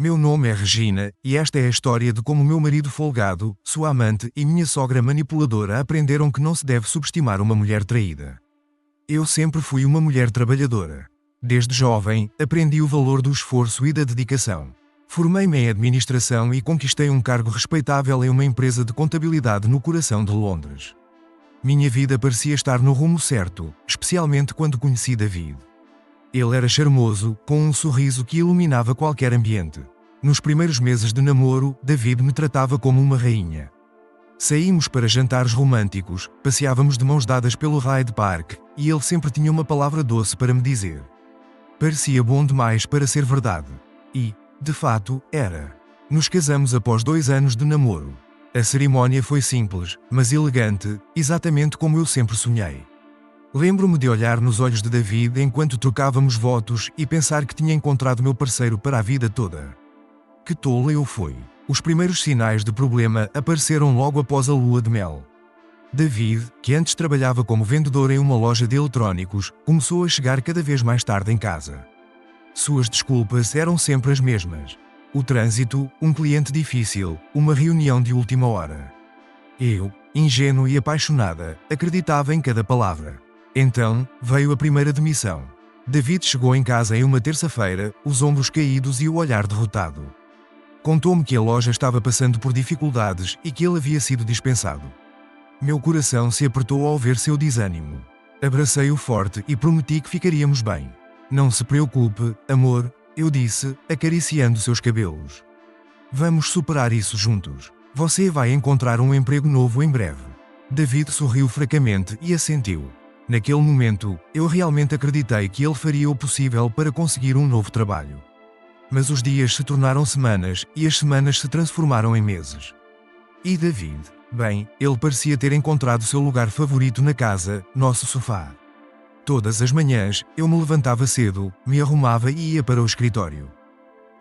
Meu nome é Regina, e esta é a história de como meu marido folgado, sua amante e minha sogra manipuladora aprenderam que não se deve subestimar uma mulher traída. Eu sempre fui uma mulher trabalhadora. Desde jovem, aprendi o valor do esforço e da dedicação. Formei-me em administração e conquistei um cargo respeitável em uma empresa de contabilidade no coração de Londres. Minha vida parecia estar no rumo certo, especialmente quando conheci David. Ele era charmoso, com um sorriso que iluminava qualquer ambiente. Nos primeiros meses de namoro, David me tratava como uma rainha. Saímos para jantares românticos, passeávamos de mãos dadas pelo Hyde Park, e ele sempre tinha uma palavra doce para me dizer. Parecia bom demais para ser verdade. E, de fato, era. Nos casamos após 2 anos de namoro. A cerimónia foi simples, mas elegante, exatamente como eu sempre sonhei. Lembro-me de olhar nos olhos de David enquanto trocávamos votos e pensar que tinha encontrado meu parceiro para a vida toda. Que tolo eu fui. Os primeiros sinais de problema apareceram logo após a lua de mel. David, que antes trabalhava como vendedor em uma loja de eletrónicos, começou a chegar cada vez mais tarde em casa. Suas desculpas eram sempre as mesmas. O trânsito, um cliente difícil, uma reunião de última hora. Eu, ingênua e apaixonada, acreditava em cada palavra. Então, veio a primeira demissão. David chegou em casa em uma terça-feira, os ombros caídos e o olhar derrotado. Contou-me que a loja estava passando por dificuldades e que ele havia sido dispensado. Meu coração se apertou ao ver seu desânimo. Abracei-o forte e prometi que ficaríamos bem. Não se preocupe, amor, eu disse, acariciando seus cabelos. Vamos superar isso juntos. Você vai encontrar um emprego novo em breve. David sorriu fracamente e assentiu. Naquele momento, eu realmente acreditei que ele faria o possível para conseguir um novo trabalho. Mas os dias se tornaram semanas e as semanas se transformaram em meses. E David? Bem, ele parecia ter encontrado seu lugar favorito na casa, nosso sofá. Todas as manhãs, eu me levantava cedo, me arrumava e ia para o escritório.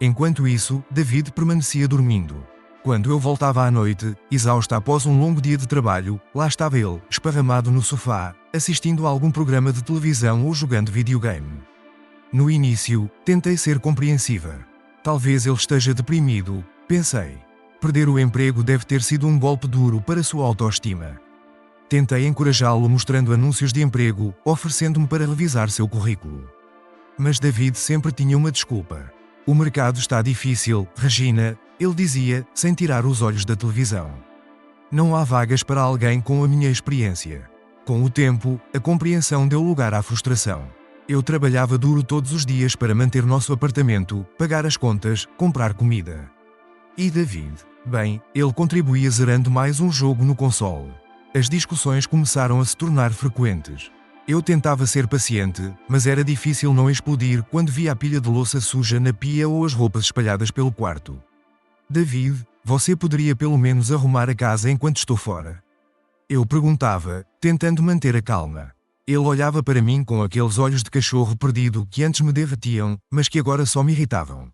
Enquanto isso, David permanecia dormindo. Quando eu voltava à noite, exausta após um longo dia de trabalho, lá estava ele, esparramado no sofá, assistindo a algum programa de televisão ou jogando videogame. No início, tentei ser compreensiva. Talvez ele esteja deprimido, pensei. Perder o emprego deve ter sido um golpe duro para sua autoestima. Tentei encorajá-lo mostrando anúncios de emprego, oferecendo-me para revisar seu currículo. Mas David sempre tinha uma desculpa. O mercado está difícil, Regina, ele dizia, sem tirar os olhos da televisão. Não há vagas para alguém com a minha experiência. Com o tempo, a compreensão deu lugar à frustração. Eu trabalhava duro todos os dias para manter nosso apartamento, pagar as contas, comprar comida. E David? Bem, ele contribuía zerando mais um jogo no console. As discussões começaram a se tornar frequentes. Eu tentava ser paciente, mas era difícil não explodir quando via a pilha de louça suja na pia ou as roupas espalhadas pelo quarto. David, você poderia pelo menos arrumar a casa enquanto estou fora? Eu perguntava, tentando manter a calma. Ele olhava para mim com aqueles olhos de cachorro perdido que antes me derretiam, mas que agora só me irritavam.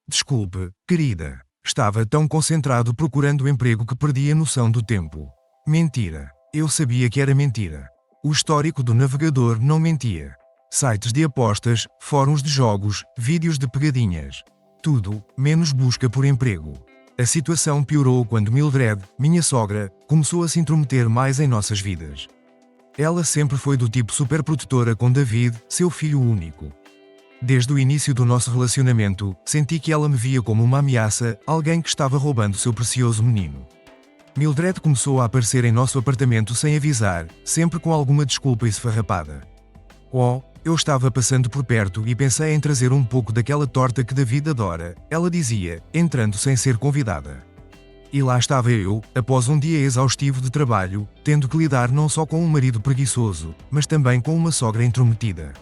Desculpe, querida. Estava tão concentrado procurando o emprego que perdi a noção do tempo. Mentira. Eu sabia que era mentira. O histórico do navegador não mentia. Sites de apostas, fóruns de jogos, vídeos de pegadinhas. Tudo, menos busca por emprego. A situação piorou quando Mildred, minha sogra, começou a se intrometer mais em nossas vidas. Ela sempre foi do tipo superprotetora com David, seu filho único. Desde o início do nosso relacionamento, senti que ela me via como uma ameaça, alguém que estava roubando seu precioso menino. Mildred começou a aparecer em nosso apartamento sem avisar, sempre com alguma desculpa esfarrapada. Oh, eu estava passando por perto e pensei em trazer um pouco daquela torta que David adora, ela dizia, entrando sem ser convidada. E lá estava eu, após um dia exaustivo de trabalho, tendo que lidar não só com um marido preguiçoso, mas também com uma sogra intrometida.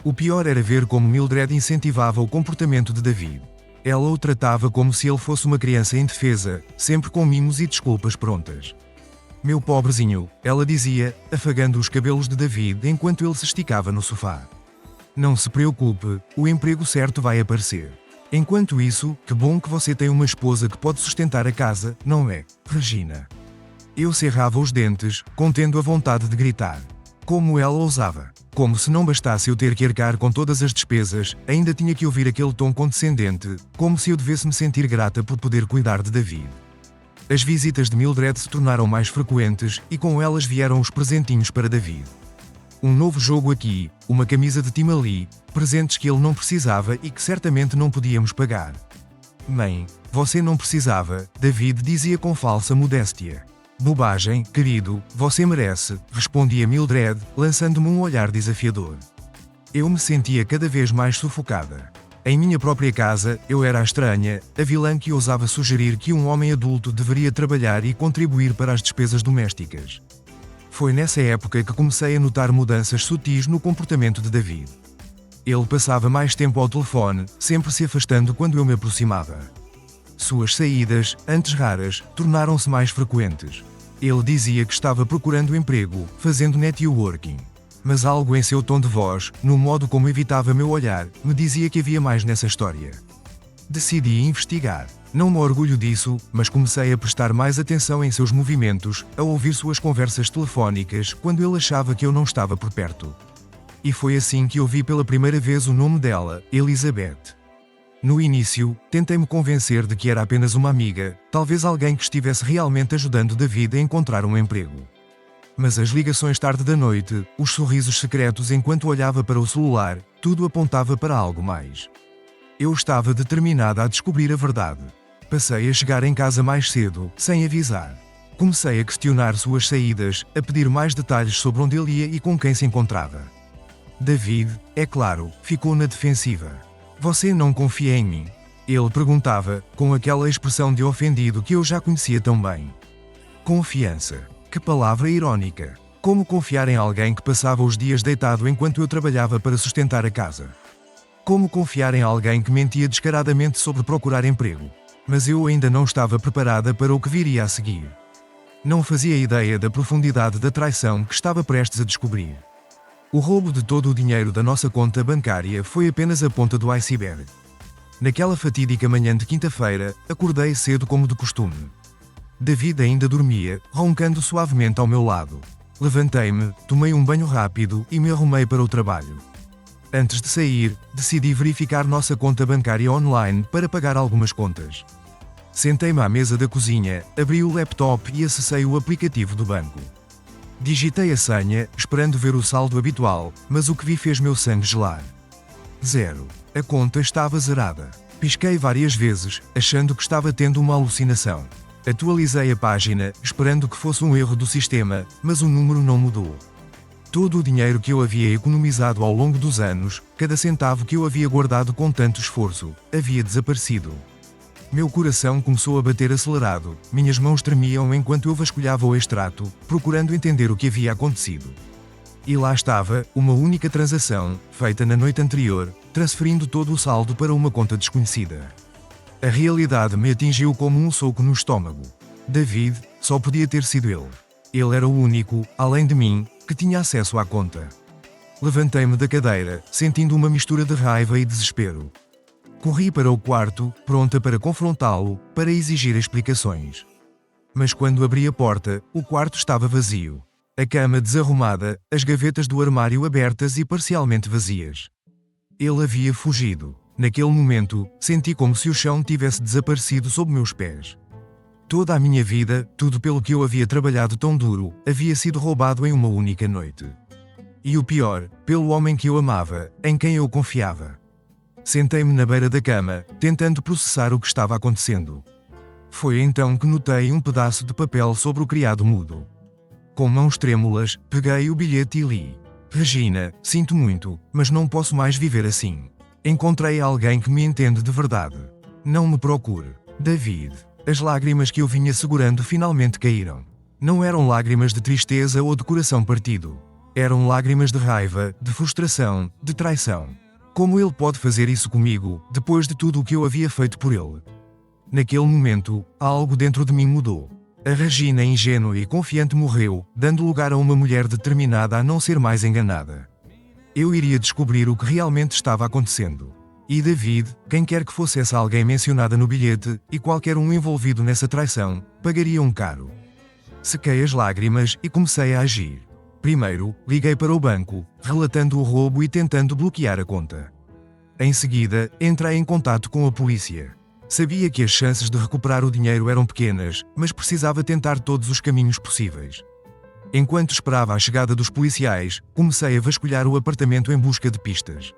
O pior era ver como Mildred incentivava o comportamento de David. Ela o tratava como se ele fosse uma criança indefesa, sempre com mimos e desculpas prontas. Meu pobrezinho, ela dizia, afagando os cabelos de David enquanto ele se esticava no sofá. Não se preocupe, o emprego certo vai aparecer. Enquanto isso, que bom que você tem uma esposa que pode sustentar a casa, não é, Regina? Eu cerrava os dentes, contendo a vontade de gritar. Como ela ousava. Como se não bastasse eu ter que arcar com todas as despesas, ainda tinha que ouvir aquele tom condescendente, como se eu devesse me sentir grata por poder cuidar de David. As visitas de Mildred se tornaram mais frequentes, e com elas vieram os presentinhos para David. Um novo jogo aqui, uma camisa de time ali, presentes que ele não precisava e que certamente não podíamos pagar. Mãe, você não precisava, David dizia com falsa modéstia. Bobagem, querido, você merece, respondia Mildred, lançando-me um olhar desafiador. Eu me sentia cada vez mais sufocada. Em minha própria casa, eu era a estranha, a vilã que ousava sugerir que um homem adulto deveria trabalhar e contribuir para as despesas domésticas. Foi nessa época que comecei a notar mudanças sutis no comportamento de David. Ele passava mais tempo ao telefone, sempre se afastando quando eu me aproximava. Suas saídas, antes raras, tornaram-se mais frequentes. Ele dizia que estava procurando emprego, fazendo networking. Mas algo em seu tom de voz, no modo como evitava meu olhar, me dizia que havia mais nessa história. Decidi investigar. Não me orgulho disso, mas comecei a prestar mais atenção em seus movimentos, a ouvir suas conversas telefónicas quando ele achava que eu não estava por perto. E foi assim que ouvi pela primeira vez o nome dela, Elizabeth. No início, tentei-me convencer de que era apenas uma amiga, talvez alguém que estivesse realmente ajudando David a encontrar um emprego. Mas as ligações tarde da noite, os sorrisos secretos enquanto olhava para o celular, tudo apontava para algo mais. Eu estava determinada a descobrir a verdade. Passei a chegar em casa mais cedo, sem avisar. Comecei a questionar suas saídas, a pedir mais detalhes sobre onde ele ia e com quem se encontrava. David, é claro, ficou na defensiva. Você não confia em mim? Ele perguntava, com aquela expressão de ofendido que eu já conhecia tão bem. Confiança. Que palavra irônica. Como confiar em alguém que passava os dias deitado enquanto eu trabalhava para sustentar a casa? Como confiar em alguém que mentia descaradamente sobre procurar emprego? Mas eu ainda não estava preparada para o que viria a seguir. Não fazia ideia da profundidade da traição que estava prestes a descobrir. O roubo de todo o dinheiro da nossa conta bancária foi apenas a ponta do iceberg. Naquela fatídica manhã de quinta-feira, acordei cedo como de costume. David ainda dormia, roncando suavemente ao meu lado. Levantei-me, tomei um banho rápido e me arrumei para o trabalho. Antes de sair, decidi verificar nossa conta bancária online para pagar algumas contas. Sentei-me à mesa da cozinha, abri o laptop e acessei o aplicativo do banco. Digitei a senha, esperando ver o saldo habitual, mas o que vi fez meu sangue gelar. 0. A conta estava zerada. Pisquei várias vezes, achando que estava tendo uma alucinação. Atualizei a página, esperando que fosse um erro do sistema, mas o número não mudou. Todo o dinheiro que eu havia economizado ao longo dos anos, cada centavo que eu havia guardado com tanto esforço, havia desaparecido. Meu coração começou a bater acelerado, minhas mãos tremiam enquanto eu vasculhava o extrato, procurando entender o que havia acontecido. E lá estava, uma única transação, feita na noite anterior, transferindo todo o saldo para uma conta desconhecida. A realidade me atingiu como um soco no estômago. David, só podia ter sido ele. Ele era o único, além de mim, que tinha acesso à conta. Levantei-me da cadeira, sentindo uma mistura de raiva e desespero. Corri para o quarto, pronta para confrontá-lo, para exigir explicações. Mas quando abri a porta, o quarto estava vazio. A cama desarrumada, as gavetas do armário abertas e parcialmente vazias. Ele havia fugido. Naquele momento, senti como se o chão tivesse desaparecido sob meus pés. Toda a minha vida, tudo pelo que eu havia trabalhado tão duro, havia sido roubado em uma única noite. E o pior, pelo homem que eu amava, em quem eu confiava. Sentei-me na beira da cama, tentando processar o que estava acontecendo. Foi então que notei um pedaço de papel sobre o criado mudo. Com mãos trêmulas, peguei o bilhete e li. Regina, sinto muito, mas não posso mais viver assim. Encontrei alguém que me entende de verdade. Não me procure. David. As lágrimas que eu vinha segurando finalmente caíram. Não eram lágrimas de tristeza ou de coração partido. Eram lágrimas de raiva, de frustração, de traição. Como ele pode fazer isso comigo, depois de tudo o que eu havia feito por ele? Naquele momento, algo dentro de mim mudou. A Regina ingênua e confiante morreu, dando lugar a uma mulher determinada a não ser mais enganada. Eu iria descobrir o que realmente estava acontecendo. E David, quem quer que fosse essa alguém mencionada no bilhete, e qualquer um envolvido nessa traição, pagaria um caro. Sequei as lágrimas e comecei a agir. Primeiro, liguei para o banco, relatando o roubo e tentando bloquear a conta. Em seguida, entrei em contato com a polícia. Sabia que as chances de recuperar o dinheiro eram pequenas, mas precisava tentar todos os caminhos possíveis. Enquanto esperava a chegada dos policiais, comecei a vasculhar o apartamento em busca de pistas.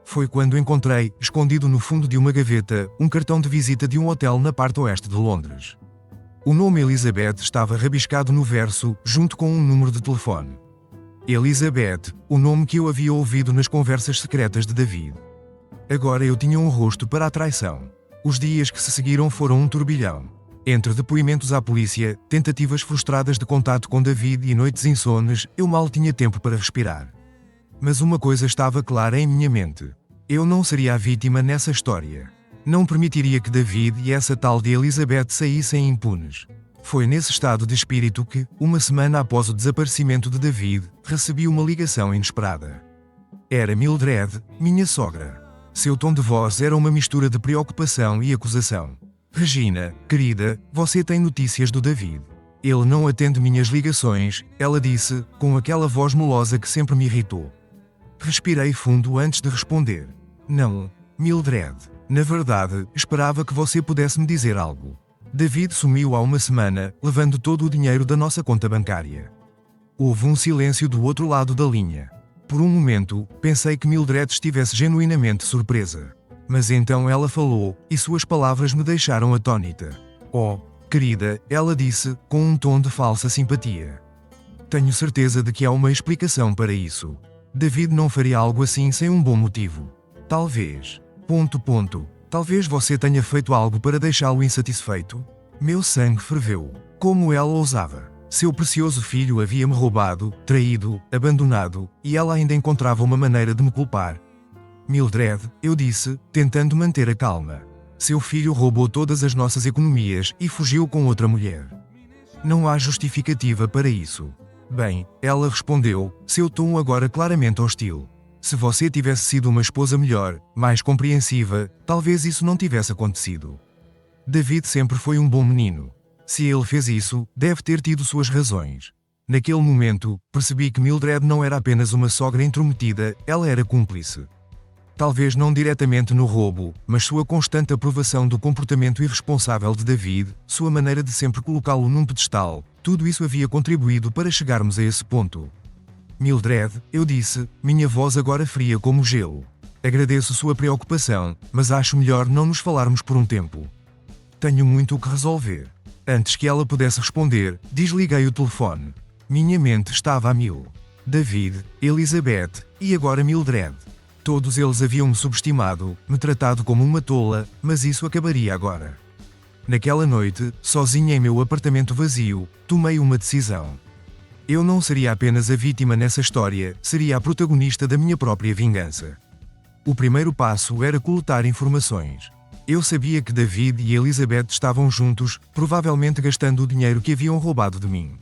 Foi quando encontrei, escondido no fundo de uma gaveta, um cartão de visita de um hotel na parte oeste de Londres. O nome Elizabeth estava rabiscado no verso, junto com um número de telefone. Elizabeth, o nome que eu havia ouvido nas conversas secretas de David. Agora eu tinha um rosto para a traição. Os dias que se seguiram foram um turbilhão. Entre depoimentos à polícia, tentativas frustradas de contato com David e noites insones, eu mal tinha tempo para respirar. Mas uma coisa estava clara em minha mente. Eu não seria a vítima nessa história. Não permitiria que David e essa tal de Elizabeth saíssem impunes. Foi nesse estado de espírito que, uma semana após o desaparecimento de David, recebi uma ligação inesperada. Era Mildred, minha sogra. Seu tom de voz era uma mistura de preocupação e acusação. Regina, querida, você tem notícias do David. Ele não atende minhas ligações, ela disse, com aquela voz melosa que sempre me irritou. Respirei fundo antes de responder. Não, Mildred. Na verdade, esperava que você pudesse me dizer algo. David sumiu há uma semana, levando todo o dinheiro da nossa conta bancária. Houve um silêncio do outro lado da linha. Por um momento, pensei que Mildred estivesse genuinamente surpresa. Mas então ela falou, e suas palavras me deixaram atônita. Oh, querida, ela disse, com um tom de falsa simpatia. Tenho certeza de que há uma explicação para isso. David não faria algo assim sem um bom motivo. Talvez. Talvez você tenha feito algo para deixá-lo insatisfeito? Meu sangue ferveu. Como ela ousava? Seu precioso filho havia-me roubado, traído, abandonado, e ela ainda encontrava uma maneira de me culpar. Mildred, eu disse, tentando manter a calma. Seu filho roubou todas as nossas economias e fugiu com outra mulher. Não há justificativa para isso. Bem, ela respondeu, seu tom agora claramente hostil. Se você tivesse sido uma esposa melhor, mais compreensiva, talvez isso não tivesse acontecido. David sempre foi um bom menino. Se ele fez isso, deve ter tido suas razões. Naquele momento, percebi que Mildred não era apenas uma sogra intrometida, ela era cúmplice. Talvez não diretamente no roubo, mas sua constante aprovação do comportamento irresponsável de David, sua maneira de sempre colocá-lo num pedestal, tudo isso havia contribuído para chegarmos a esse ponto. Mildred, eu disse, minha voz agora fria como gelo. Agradeço sua preocupação, mas acho melhor não nos falarmos por um tempo. Tenho muito o que resolver. Antes que ela pudesse responder, desliguei o telefone. Minha mente estava a mil. David, Elizabeth, e agora Mildred. Todos eles haviam-me subestimado, me tratado como uma tola, mas isso acabaria agora. Naquela noite, sozinha em meu apartamento vazio, tomei uma decisão. Eu não seria apenas a vítima nessa história, seria a protagonista da minha própria vingança. O primeiro passo era coletar informações. Eu sabia que David e Elizabeth estavam juntos, provavelmente gastando o dinheiro que haviam roubado de mim.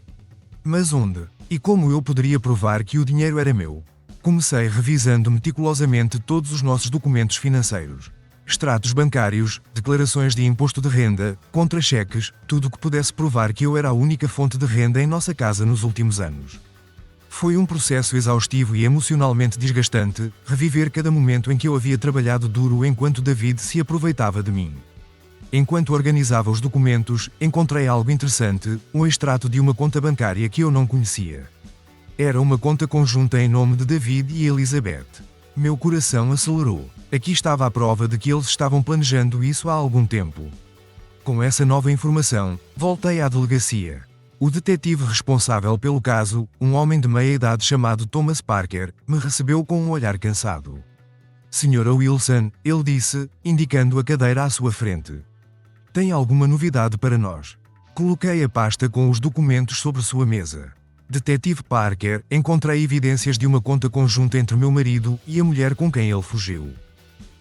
Mas onde? E como eu poderia provar que o dinheiro era meu? Comecei revisando meticulosamente todos os nossos documentos financeiros. Extratos bancários, declarações de imposto de renda, contra-cheques, tudo o que pudesse provar que eu era a única fonte de renda em nossa casa nos últimos anos. Foi um processo exaustivo e emocionalmente desgastante, reviver cada momento em que eu havia trabalhado duro enquanto David se aproveitava de mim. Enquanto organizava os documentos, encontrei algo interessante, um extrato de uma conta bancária que eu não conhecia. Era uma conta conjunta em nome de David e Elizabeth. Meu coração acelerou. Aqui estava a prova de que eles estavam planejando isso há algum tempo. Com essa nova informação, voltei à delegacia. O detetive responsável pelo caso, um homem de meia-idade chamado Thomas Parker, me recebeu com um olhar cansado. Sra. Wilson, ele disse, indicando a cadeira à sua frente. Tem alguma novidade para nós? Coloquei a pasta com os documentos sobre sua mesa. Detetive Parker, encontrei evidências de uma conta conjunta entre meu marido e a mulher com quem ele fugiu.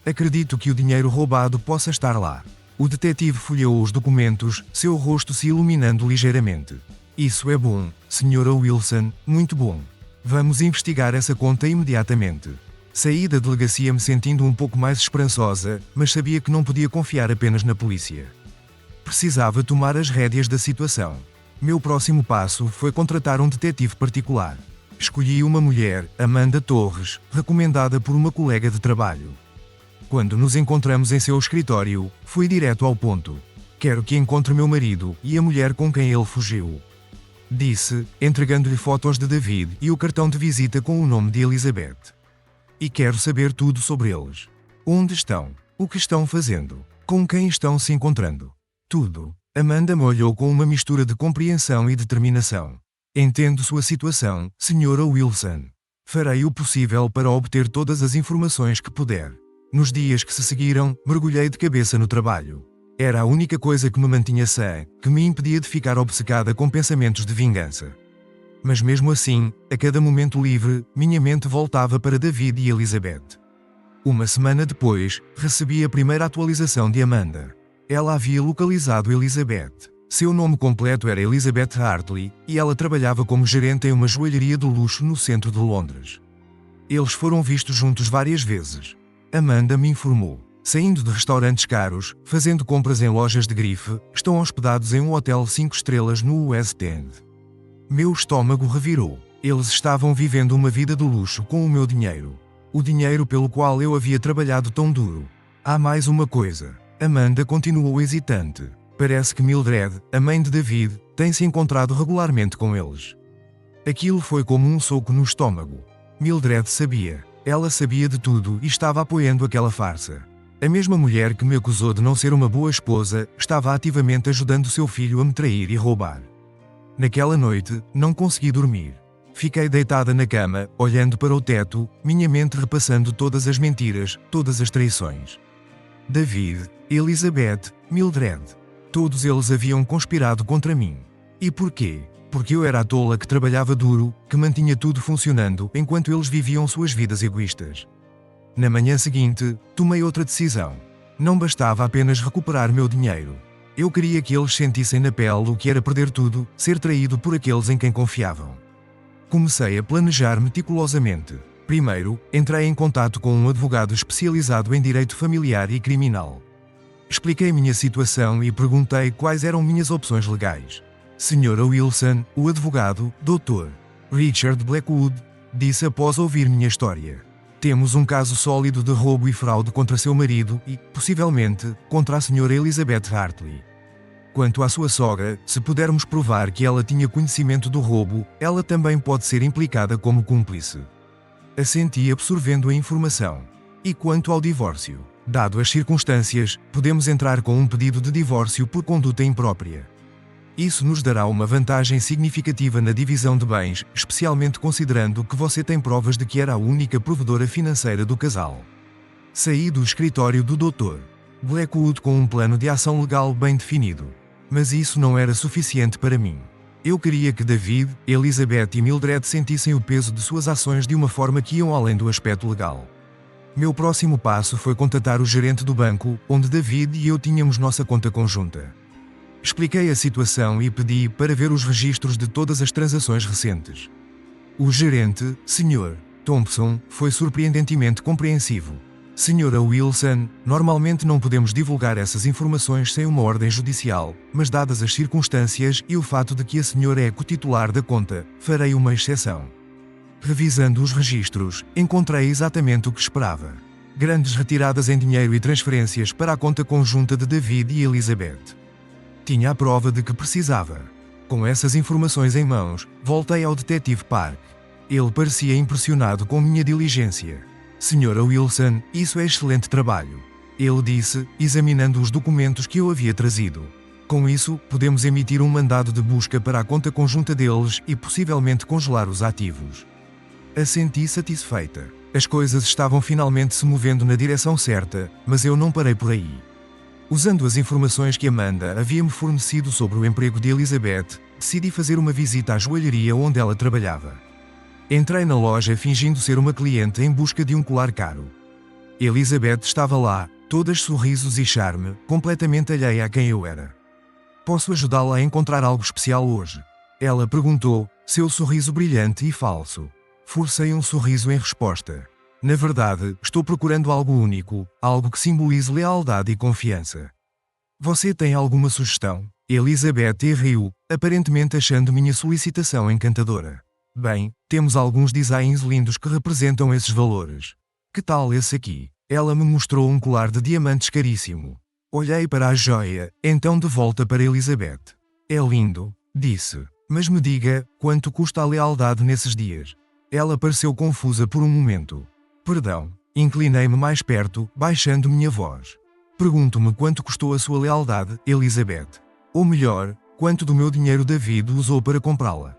Acredito que o dinheiro roubado possa estar lá. O detetive folheou os documentos, seu rosto se iluminando ligeiramente. Isso é bom, Sra. Wilson, muito bom. Vamos investigar essa conta imediatamente. Saí da delegacia me sentindo um pouco mais esperançosa, mas sabia que não podia confiar apenas na polícia. Precisava tomar as rédeas da situação. Meu próximo passo foi contratar um detetive particular. Escolhi uma mulher, Amanda Torres, recomendada por uma colega de trabalho. Quando nos encontramos em seu escritório, fui direto ao ponto. Quero que encontre meu marido e a mulher com quem ele fugiu. Disse, entregando-lhe fotos de David e o cartão de visita com o nome de Elizabeth. E quero saber tudo sobre eles. Onde estão? O que estão fazendo? Com quem estão se encontrando? Tudo. Amanda me olhou com uma mistura de compreensão e determinação. Entendo sua situação, Sra. Wilson. Farei o possível para obter todas as informações que puder. Nos dias que se seguiram, mergulhei de cabeça no trabalho. Era a única coisa que me mantinha sã, que me impedia de ficar obcecada com pensamentos de vingança. Mas mesmo assim, a cada momento livre, minha mente voltava para David e Elizabeth. Uma semana depois, recebi a primeira atualização de Amanda. Ela havia localizado Elizabeth. Seu nome completo era Elizabeth Hartley, e ela trabalhava como gerente em uma joalheria de luxo no centro de Londres. Eles foram vistos juntos várias vezes. Amanda me informou. Saindo de restaurantes caros, fazendo compras em lojas de grife, estão hospedados em um hotel 5 estrelas no West End. Meu estômago revirou. Eles estavam vivendo uma vida de luxo com o meu dinheiro. O dinheiro pelo qual eu havia trabalhado tão duro. Há mais uma coisa. Amanda continuou hesitante. Parece que Mildred, a mãe de David, tem se encontrado regularmente com eles. Aquilo foi como um soco no estômago. Mildred sabia. Ela sabia de tudo e estava apoiando aquela farsa. A mesma mulher que me acusou de não ser uma boa esposa, estava ativamente ajudando seu filho a me trair e roubar. Naquela noite, não consegui dormir. Fiquei deitada na cama, olhando para o teto, minha mente repassando todas as mentiras, todas as traições. David, Elizabeth, Mildred. Todos eles haviam conspirado contra mim. E porquê? Porque eu era a tola que trabalhava duro, que mantinha tudo funcionando enquanto eles viviam suas vidas egoístas. Na manhã seguinte, tomei outra decisão. Não bastava apenas recuperar meu dinheiro. Eu queria que eles sentissem na pele o que era perder tudo, ser traído por aqueles em quem confiavam. Comecei a planejar meticulosamente. Primeiro, entrei em contato com um advogado especializado em direito familiar e criminal. Expliquei minha situação e perguntei quais eram minhas opções legais. Sra. Wilson, o advogado, Dr. Richard Blackwood, disse após ouvir minha história. Temos um caso sólido de roubo e fraude contra seu marido e, possivelmente, contra a Sra. Elizabeth Hartley. Quanto à sua sogra, se pudermos provar que ela tinha conhecimento do roubo, ela também pode ser implicada como cúmplice. Assenti absorvendo a informação. E quanto ao divórcio? Dado as circunstâncias, podemos entrar com um pedido de divórcio por conduta imprópria. Isso nos dará uma vantagem significativa na divisão de bens, especialmente considerando que você tem provas de que era a única provedora financeira do casal. Saí do escritório do Dr. Blackwood com um plano de ação legal bem definido. Mas isso não era suficiente para mim. Eu queria que David, Elizabeth e Mildred sentissem o peso de suas ações de uma forma que iam além do aspecto legal. Meu próximo passo foi contatar o gerente do banco, onde David e eu tínhamos nossa conta conjunta. Expliquei a situação e pedi para ver os registros de todas as transações recentes. O gerente, Sr. Thompson, foi surpreendentemente compreensivo. Sra. Wilson, normalmente não podemos divulgar essas informações sem uma ordem judicial, mas dadas as circunstâncias e o fato de que a senhora é co-titular da conta, farei uma exceção. Revisando os registros, encontrei exatamente o que esperava. Grandes retiradas em dinheiro e transferências para a conta conjunta de David e Elizabeth. Tinha a prova de que precisava. Com essas informações em mãos, voltei ao detetive Park. Ele parecia impressionado com minha diligência. Sra. Wilson, isso é excelente trabalho. Ele disse, examinando os documentos que eu havia trazido. Com isso, podemos emitir um mandado de busca para a conta conjunta deles e possivelmente congelar os ativos. Assenti satisfeita. As coisas estavam finalmente se movendo na direção certa, mas eu não parei por aí. Usando as informações que Amanda havia me fornecido sobre o emprego de Elizabeth, decidi fazer uma visita à joalheria onde ela trabalhava. Entrei na loja fingindo ser uma cliente em busca de um colar caro. Elizabeth estava lá, todas sorrisos e charme, completamente alheia a quem eu era. Posso ajudá-la a encontrar algo especial hoje? Ela perguntou, seu sorriso brilhante e falso. Forcei um sorriso em resposta. Na verdade, estou procurando algo único, algo que simbolize lealdade e confiança. Você tem alguma sugestão? Elizabeth riu, aparentemente achando minha solicitação encantadora. Bem, temos alguns designs lindos que representam esses valores. Que tal esse aqui? Ela me mostrou um colar de diamantes caríssimo. Olhei para a joia, então de volta para Elizabeth. É lindo, disse. Mas me diga, quanto custa a lealdade nesses dias? Ela pareceu confusa por um momento. Perdão. Inclinei-me mais perto, baixando minha voz. Pergunto-me quanto custou a sua lealdade, Elizabeth. Ou melhor, quanto do meu dinheiro David usou para comprá-la.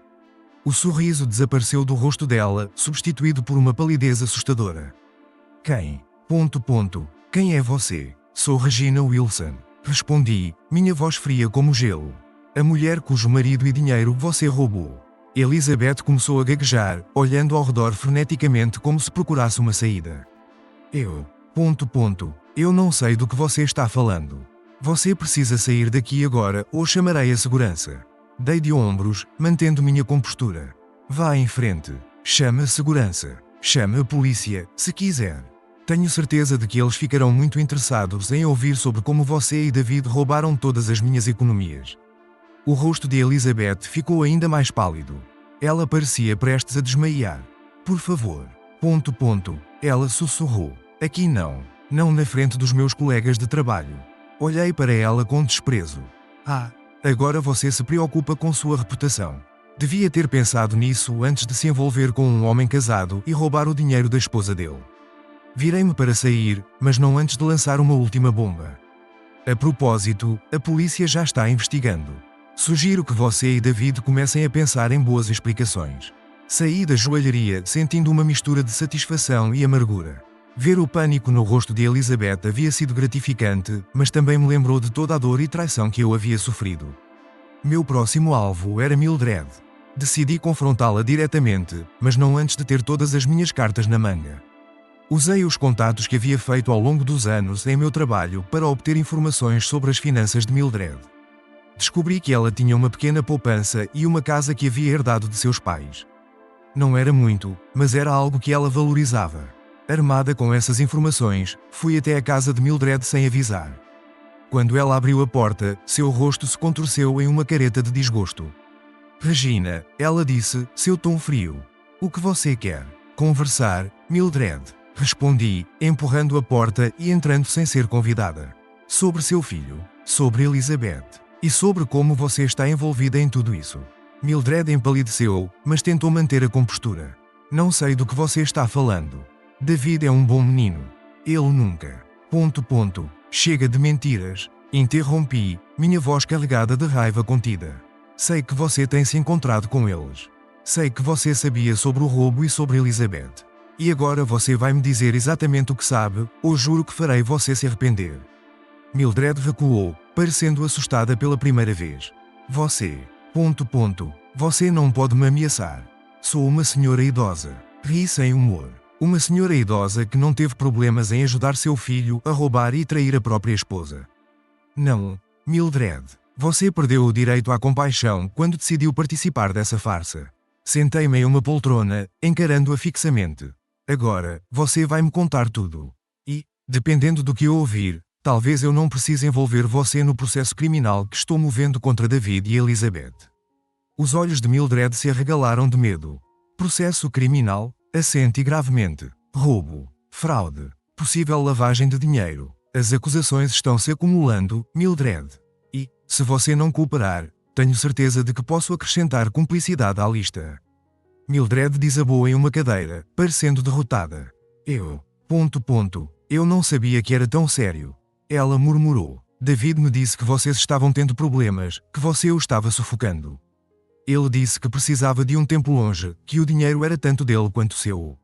O sorriso desapareceu do rosto dela, substituído por uma palidez assustadora. Quem? Quem é você? Sou Regina Wilson. Respondi, minha voz fria como gelo. A mulher cujo marido e dinheiro você roubou. Elizabeth começou a gaguejar, olhando ao redor freneticamente como se procurasse uma saída. Eu não sei do que você está falando. Você precisa sair daqui agora ou chamarei a segurança. Dei de ombros, mantendo minha compostura. Vá em frente. Chame a segurança. Chame a polícia, se quiser. Tenho certeza de que eles ficarão muito interessados em ouvir sobre como você e David roubaram todas as minhas economias. O rosto de Elizabeth ficou ainda mais pálido. Ela parecia prestes a desmaiar. Por favor. Ela sussurrou. Aqui não. Não na frente dos meus colegas de trabalho. Olhei para ela com desprezo. Agora você se preocupa com sua reputação. Devia ter pensado nisso antes de se envolver com um homem casado e roubar o dinheiro da esposa dele. Virei-me para sair, mas não antes de lançar uma última bomba. A propósito, a polícia já está investigando. Sugiro que você e David comecem a pensar em boas explicações. Saí da joalharia sentindo uma mistura de satisfação e amargura. Ver o pânico no rosto de Elizabeth havia sido gratificante, mas também me lembrou de toda a dor e traição que eu havia sofrido. Meu próximo alvo era Mildred. Decidi confrontá-la diretamente, mas não antes de ter todas as minhas cartas na manga. Usei os contatos que havia feito ao longo dos anos em meu trabalho para obter informações sobre as finanças de Mildred. Descobri que ela tinha uma pequena poupança e uma casa que havia herdado de seus pais. Não era muito, mas era algo que ela valorizava. Armada com essas informações, fui até a casa de Mildred sem avisar. Quando ela abriu a porta, seu rosto se contorceu em uma careta de desgosto. Regina, ela disse, seu tom frio. O que você quer? Conversar, Mildred. Respondi, empurrando a porta e entrando sem ser convidada. Sobre seu filho, sobre Elizabeth, e sobre como você está envolvida em tudo isso. Mildred empalideceu, mas tentou manter a compostura. Não sei do que você está falando. David é um bom menino. Ele nunca. Chega de mentiras. Interrompi, minha voz carregada de raiva contida. Sei que você tem se encontrado com eles. Sei que você sabia sobre o roubo e sobre Elizabeth. E agora você vai me dizer exatamente o que sabe, ou juro que farei você se arrepender. Mildred recuou, parecendo assustada pela primeira vez. Você. Você não pode me ameaçar. Sou uma senhora idosa. Ri sem humor. Uma senhora idosa que não teve problemas em ajudar seu filho a roubar e trair a própria esposa. Não, Mildred. Você perdeu o direito à compaixão quando decidiu participar dessa farsa. Sentei-me em uma poltrona, encarando-a fixamente. Agora, você vai me contar tudo. E, dependendo do que eu ouvir, talvez eu não precise envolver você no processo criminal que estou movendo contra David e Elizabeth. Os olhos de Mildred se arregalaram de medo. Processo criminal? Assente gravemente. Roubo. Fraude. Possível lavagem de dinheiro. As acusações estão se acumulando, Mildred. E, se você não cooperar, tenho certeza de que posso acrescentar cumplicidade à lista. Mildred desabou em uma cadeira, parecendo derrotada. Eu não sabia que era tão sério. Ela murmurou. David me disse que vocês estavam tendo problemas, que você o estava sufocando. Ele disse que precisava de um tempo longe, que o dinheiro era tanto dele quanto seu.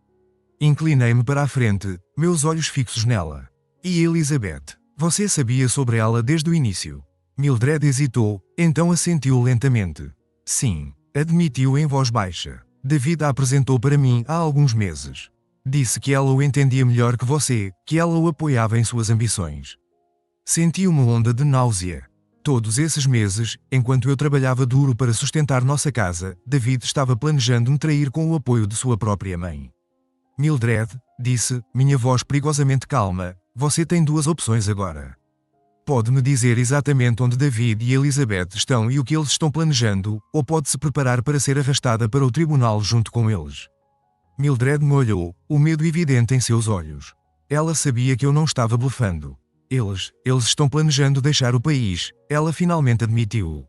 Inclinei-me para a frente, meus olhos fixos nela. E Elizabeth? Você sabia sobre ela desde o início? Mildred hesitou, então assentiu lentamente. Sim, admitiu em voz baixa. David a apresentou para mim há alguns meses. Disse que ela o entendia melhor que você, que ela o apoiava em suas ambições. Senti uma onda de náusea. Todos esses meses, enquanto eu trabalhava duro para sustentar nossa casa, David estava planejando me trair com o apoio de sua própria mãe. Mildred, disse, minha voz perigosamente calma, você tem duas opções agora. Pode-me dizer exatamente onde David e Elizabeth estão e o que eles estão planejando, ou pode-se preparar para ser arrastada para o tribunal junto com eles? Mildred me olhou, o medo evidente em seus olhos. Ela sabia que eu não estava blefando. Eles estão planejando deixar o país, ela finalmente admitiu.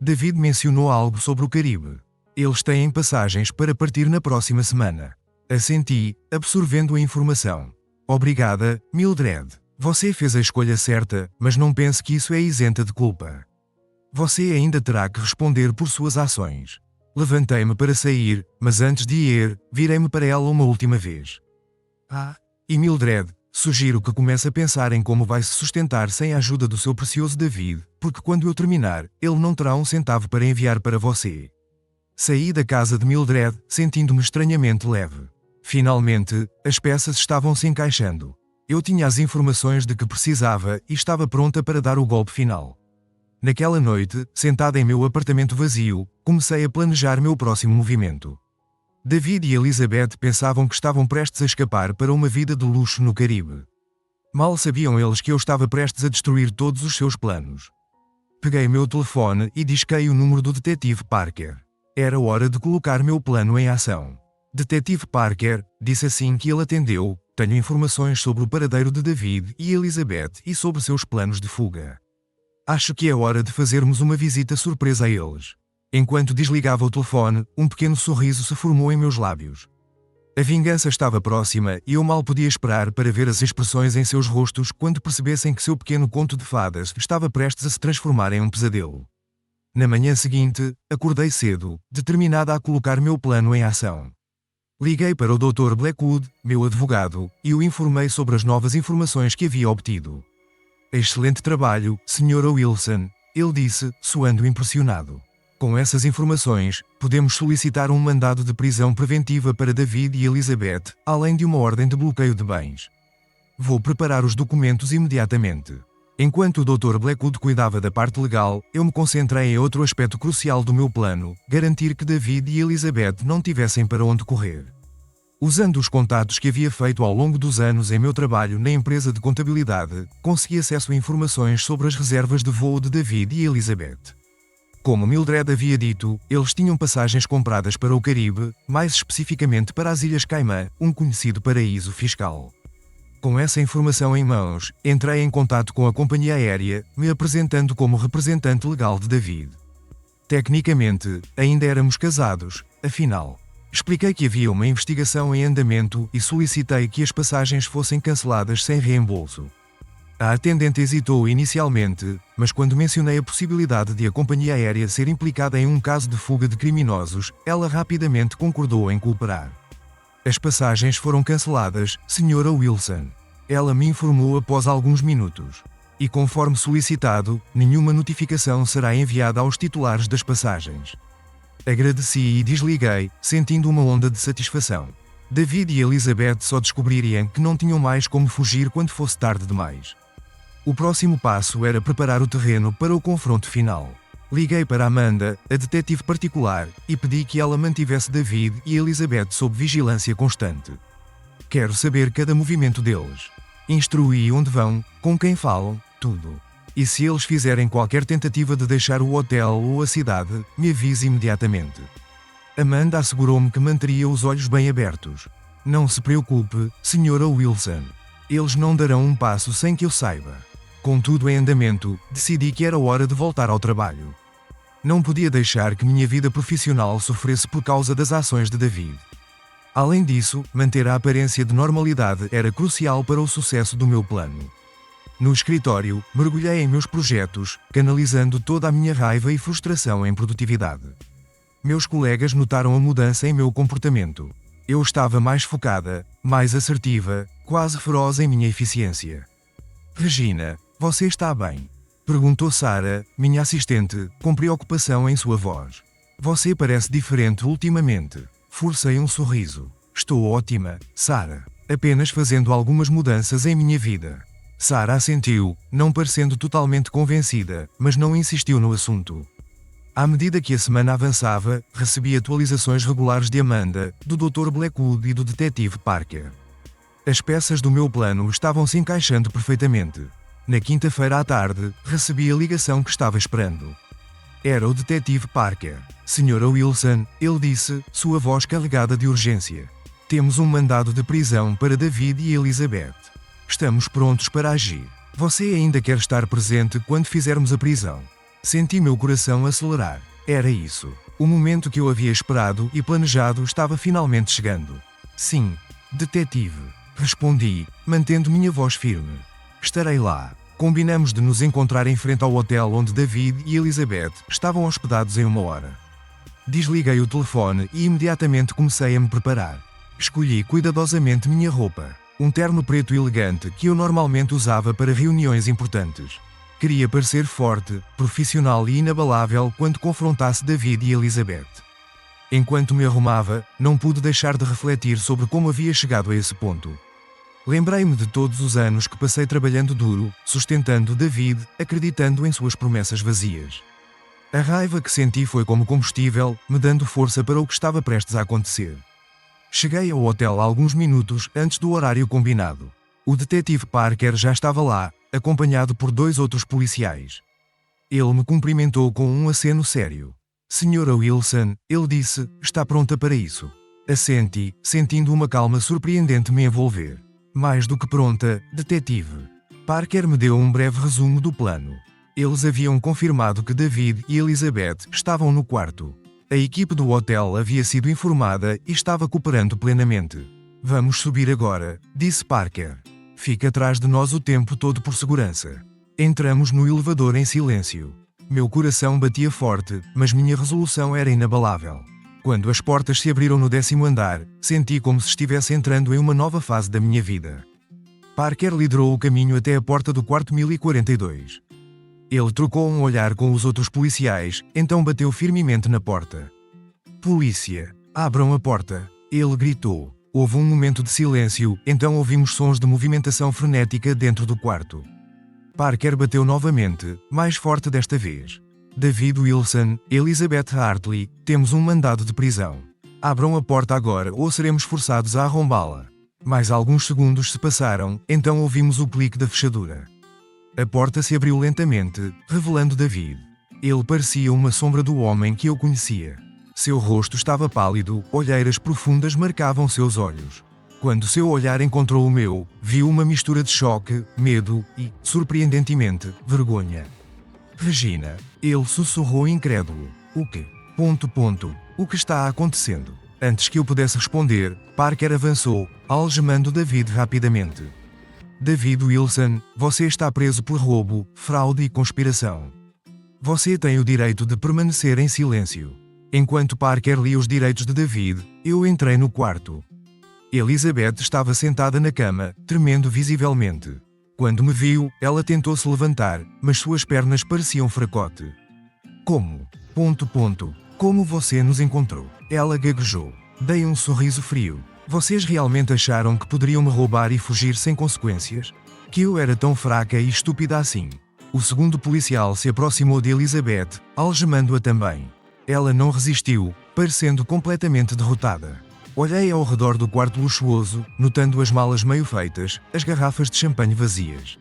David mencionou algo sobre o Caribe. Eles têm passagens para partir na próxima semana. Assenti, absorvendo a informação. Obrigada, Mildred. Você fez a escolha certa, mas não pense que isso é isenta de culpa. Você ainda terá que responder por suas ações. Levantei-me para sair, mas antes de ir, virei-me para ela uma última vez. E Mildred, sugiro que comece a pensar em como vai se sustentar sem a ajuda do seu precioso David, porque quando eu terminar, ele não terá um centavo para enviar para você. Saí da casa de Mildred, sentindo-me estranhamente leve. Finalmente, as peças estavam se encaixando. Eu tinha as informações de que precisava e estava pronta para dar o golpe final. Naquela noite, sentada em meu apartamento vazio, comecei a planejar meu próximo movimento. David e Elizabeth pensavam que estavam prestes a escapar para uma vida de luxo no Caribe. Mal sabiam eles que eu estava prestes a destruir todos os seus planos. Peguei meu telefone e disquei o número do detetive Parker. Era hora de colocar meu plano em ação. Detetive Parker, disse assim que ele atendeu, tenho informações sobre o paradeiro de David e Elizabeth e sobre seus planos de fuga. Acho que é hora de fazermos uma visita surpresa a eles. Enquanto desligava o telefone, um pequeno sorriso se formou em meus lábios. A vingança estava próxima e eu mal podia esperar para ver as expressões em seus rostos quando percebessem que seu pequeno conto de fadas estava prestes a se transformar em um pesadelo. Na manhã seguinte, acordei cedo, determinada a colocar meu plano em ação. Liguei para o Dr. Blackwood, meu advogado, e o informei sobre as novas informações que havia obtido. Excelente trabalho, Sra. Wilson, ele disse, soando impressionado. Com essas informações, podemos solicitar um mandado de prisão preventiva para David e Elizabeth, além de uma ordem de bloqueio de bens. Vou preparar os documentos imediatamente. Enquanto o Dr. Blackwood cuidava da parte legal, eu me concentrei em outro aspecto crucial do meu plano, garantir que David e Elizabeth não tivessem para onde correr. Usando os contatos que havia feito ao longo dos anos em meu trabalho na empresa de contabilidade, consegui acesso a informações sobre as reservas de voo de David e Elizabeth. Como Mildred havia dito, eles tinham passagens compradas para o Caribe, mais especificamente para as Ilhas Caimã, um conhecido paraíso fiscal. Com essa informação em mãos, entrei em contato com a companhia aérea, me apresentando como representante legal de David. Tecnicamente, ainda éramos casados, afinal. Expliquei que havia uma investigação em andamento e solicitei que as passagens fossem canceladas sem reembolso. A atendente hesitou inicialmente, mas quando mencionei a possibilidade de a companhia aérea ser implicada em um caso de fuga de criminosos, ela rapidamente concordou em cooperar. As passagens foram canceladas, Sra. Wilson. Ela me informou após alguns minutos. E conforme solicitado, nenhuma notificação será enviada aos titulares das passagens. Agradeci e desliguei, sentindo uma onda de satisfação. David e Elizabeth só descobririam que não tinham mais como fugir quando fosse tarde demais. O próximo passo era preparar o terreno para o confronto final. Liguei para Amanda, a detetive particular, e pedi que ela mantivesse David e Elizabeth sob vigilância constante. Quero saber cada movimento deles. Instruí onde vão, com quem falam, tudo. E se eles fizerem qualquer tentativa de deixar o hotel ou a cidade, me avise imediatamente. Amanda assegurou-me que manteria os olhos bem abertos. Não se preocupe, Sra. Wilson. Eles não darão um passo sem que eu saiba. Com tudo em andamento, decidi que era hora de voltar ao trabalho. Não podia deixar que minha vida profissional sofresse por causa das ações de David. Além disso, manter a aparência de normalidade era crucial para o sucesso do meu plano. No escritório, mergulhei em meus projetos, canalizando toda a minha raiva e frustração em produtividade. Meus colegas notaram a mudança em meu comportamento. Eu estava mais focada, mais assertiva, quase feroz em minha eficiência. Regina, você está bem? Perguntou Sarah, minha assistente, com preocupação em sua voz. Você parece diferente ultimamente. Forcei um sorriso. Estou ótima, Sarah. Apenas fazendo algumas mudanças em minha vida. Sarah assentiu, não parecendo totalmente convencida, mas não insistiu no assunto. À medida que a semana avançava, recebi atualizações regulares de Amanda, do Dr. Blackwood e do detetive Parker. As peças do meu plano estavam se encaixando perfeitamente. Na quinta-feira à tarde, recebi a ligação que estava esperando. Era o detetive Parker. Senhora Wilson, ele disse, sua voz carregada de urgência. Temos um mandado de prisão para David e Elizabeth. Estamos prontos para agir. Você ainda quer estar presente quando fizermos a prisão? Senti meu coração acelerar. Era isso. O momento que eu havia esperado e planejado estava finalmente chegando. Sim, detetive. Respondi, mantendo minha voz firme. Estarei lá. Combinamos de nos encontrar em frente ao hotel onde David e Elizabeth estavam hospedados em 1 hora. Desliguei o telefone e imediatamente comecei a me preparar. Escolhi cuidadosamente minha roupa. Um terno preto elegante que eu normalmente usava para reuniões importantes. Queria parecer forte, profissional e inabalável quando confrontasse David e Elizabeth. Enquanto me arrumava, não pude deixar de refletir sobre como havia chegado a esse ponto. Lembrei-me de todos os anos que passei trabalhando duro, sustentando David, acreditando em suas promessas vazias. A raiva que senti foi como combustível, me dando força para o que estava prestes a acontecer. Cheguei ao hotel alguns minutos antes do horário combinado. O detetive Parker já estava lá, acompanhado por 2 outros policiais. Ele me cumprimentou com um aceno sério. Senhora Wilson, ele disse, está pronta para isso. Assenti, sentindo uma calma surpreendente me envolver. Mais do que pronta, detetive. Parker me deu um breve resumo do plano. Eles haviam confirmado que David e Elizabeth estavam no quarto. A equipe do hotel havia sido informada e estava cooperando plenamente. Vamos subir agora, disse Parker. Fica atrás de nós o tempo todo por segurança. Entramos no elevador em silêncio. Meu coração batia forte, mas minha resolução era inabalável. Quando as portas se abriram no 10º andar, senti como se estivesse entrando em uma nova fase da minha vida. Parker liderou o caminho até a porta do quarto 1042. Ele trocou um olhar com os outros policiais, então bateu firmemente na porta. Polícia, abram a porta, ele gritou. Houve um momento de silêncio, então ouvimos sons de movimentação frenética dentro do quarto. Parker bateu novamente, mais forte desta vez. David Wilson, Elizabeth Hartley, temos um mandado de prisão. Abram a porta agora ou seremos forçados a arrombá-la. Mais alguns segundos se passaram, então ouvimos o clique da fechadura. A porta se abriu lentamente, revelando David. Ele parecia uma sombra do homem que eu conhecia. Seu rosto estava pálido, olheiras profundas marcavam seus olhos. Quando seu olhar encontrou o meu, viu uma mistura de choque, medo e, surpreendentemente, vergonha. Regina, ele sussurrou incrédulo. O quê? O que está acontecendo? Antes que eu pudesse responder, Parker avançou, algemando David rapidamente. David Wilson, você está preso por roubo, fraude e conspiração. Você tem o direito de permanecer em silêncio. Enquanto Parker lia os direitos de David, eu entrei no quarto. Elizabeth estava sentada na cama, tremendo visivelmente. Quando me viu, ela tentou se levantar, mas suas pernas pareciam fracote. Como? Como você nos encontrou? Ela gaguejou. Dei um sorriso frio. Vocês realmente acharam que poderiam me roubar e fugir sem consequências? Que eu era tão fraca e estúpida assim? O segundo policial se aproximou de Elizabeth, algemando-a também. Ela não resistiu, parecendo completamente derrotada. Olhei ao redor do quarto luxuoso, notando as malas meio feitas, as garrafas de champanhe vazias.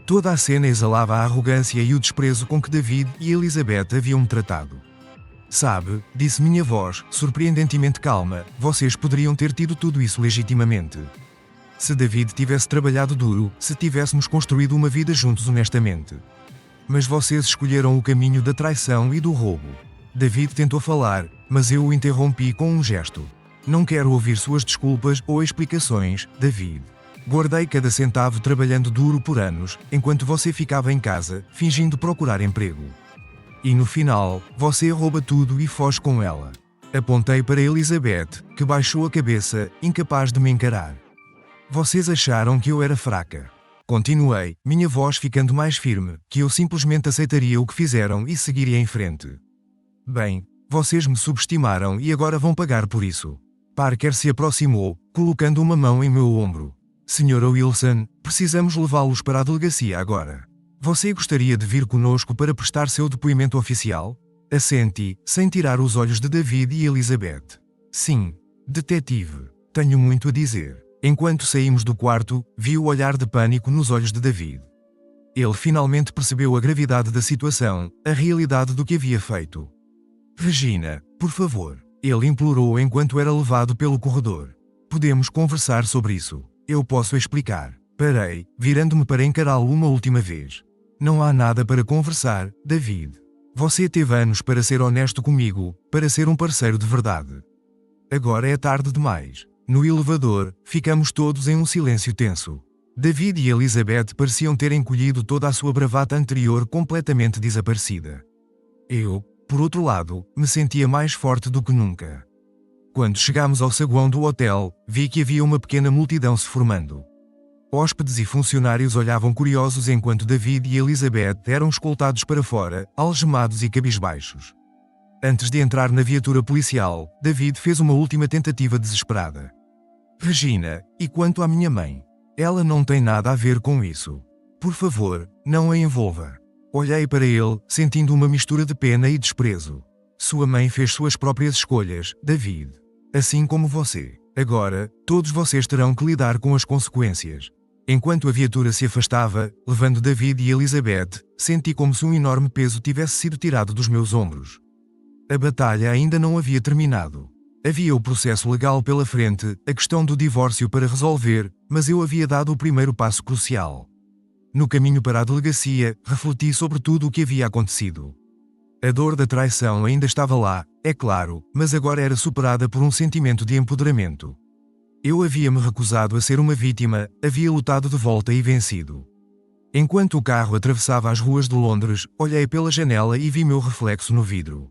Toda a cena exalava a arrogância e o desprezo com que David e Elizabeth haviam-me tratado. Sabe, disse minha voz, surpreendentemente calma, vocês poderiam ter tido tudo isso legitimamente. Se David tivesse trabalhado duro, se tivéssemos construído uma vida juntos honestamente. Mas vocês escolheram o caminho da traição e do roubo. David tentou falar, mas eu o interrompi com um gesto. Não quero ouvir suas desculpas ou explicações, David. Guardei cada centavo trabalhando duro por anos, enquanto você ficava em casa, fingindo procurar emprego. E no final, você rouba tudo e foge com ela. Apontei para Elizabeth, que baixou a cabeça, incapaz de me encarar. Vocês acharam que eu era fraca. Continuei, minha voz ficando mais firme, que eu simplesmente aceitaria o que fizeram e seguiria em frente. Bem, vocês me subestimaram e agora vão pagar por isso. Parker se aproximou, colocando uma mão em meu ombro. Senhora Wilson, precisamos levá-los para a delegacia agora. Você gostaria de vir conosco para prestar seu depoimento oficial? Assenti, sem tirar os olhos de David e Elizabeth. Sim, detetive. Tenho muito a dizer. Enquanto saímos do quarto, vi o olhar de pânico nos olhos de David. Ele finalmente percebeu a gravidade da situação, a realidade do que havia feito. Regina, por favor. Ele implorou enquanto era levado pelo corredor. Podemos conversar sobre isso. Eu posso explicar. Parei, virando-me para encará-lo uma última vez. Não há nada para conversar, David. Você teve anos para ser honesto comigo, para ser um parceiro de verdade. Agora é tarde demais. No elevador, ficamos todos em um silêncio tenso. David e Elizabeth pareciam ter encolhido toda a sua bravata anterior completamente desaparecida. Eu, por outro lado, me sentia mais forte do que nunca. Quando chegámos ao saguão do hotel, vi que havia uma pequena multidão se formando. Hóspedes e funcionários olhavam curiosos enquanto David e Elizabeth eram escoltados para fora, algemados e cabisbaixos. Antes de entrar na viatura policial, David fez uma última tentativa desesperada. Regina, e quanto à minha mãe? Ela não tem nada a ver com isso. Por favor, não a envolva. Olhei para ele, sentindo uma mistura de pena e desprezo. Sua mãe fez suas próprias escolhas, David. Assim como você. Agora, todos vocês terão que lidar com as consequências. Enquanto a viatura se afastava, levando David e Elizabeth, senti como se um enorme peso tivesse sido tirado dos meus ombros. A batalha ainda não havia terminado. Havia o processo legal pela frente, a questão do divórcio para resolver, mas eu havia dado o primeiro passo crucial. No caminho para a delegacia, refleti sobre tudo o que havia acontecido. A dor da traição ainda estava lá, é claro, mas agora era superada por um sentimento de empoderamento. Eu havia-me recusado a ser uma vítima, havia lutado de volta e vencido. Enquanto o carro atravessava as ruas de Londres, olhei pela janela e vi meu reflexo no vidro.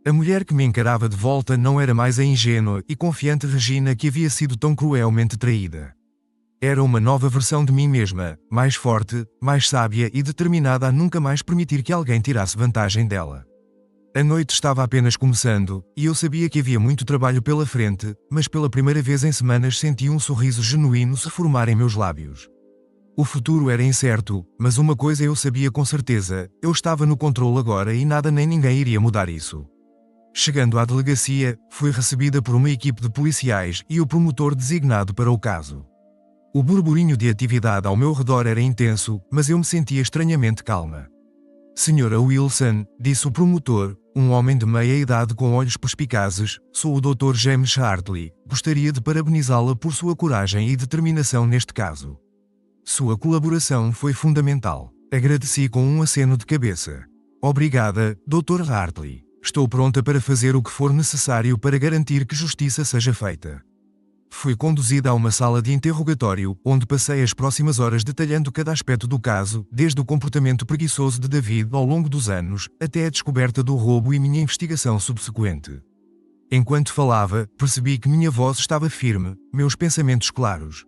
A mulher que me encarava de volta não era mais a ingênua e confiante Regina que havia sido tão cruelmente traída. Era uma nova versão de mim mesma, mais forte, mais sábia e determinada a nunca mais permitir que alguém tirasse vantagem dela. A noite estava apenas começando, e eu sabia que havia muito trabalho pela frente, mas pela primeira vez em semanas senti um sorriso genuíno se formar em meus lábios. O futuro era incerto, mas uma coisa eu sabia com certeza, eu estava no controle agora e nada nem ninguém iria mudar isso. Chegando à delegacia, fui recebida por uma equipe de policiais e o promotor designado para o caso. O burburinho de atividade ao meu redor era intenso, mas eu me sentia estranhamente calma. Senhora Wilson, disse o promotor, um homem de meia idade com olhos perspicazes, sou o Dr. James Hartley, gostaria de parabenizá-la por sua coragem e determinação neste caso. Sua colaboração foi fundamental. Agradeci com um aceno de cabeça. Obrigada, Dr. Hartley. Estou pronta para fazer o que for necessário para garantir que justiça seja feita. Fui conduzida a uma sala de interrogatório, onde passei as próximas horas detalhando cada aspecto do caso, desde o comportamento preguiçoso de David ao longo dos anos, até a descoberta do roubo e minha investigação subsequente. Enquanto falava, percebi que minha voz estava firme, meus pensamentos claros.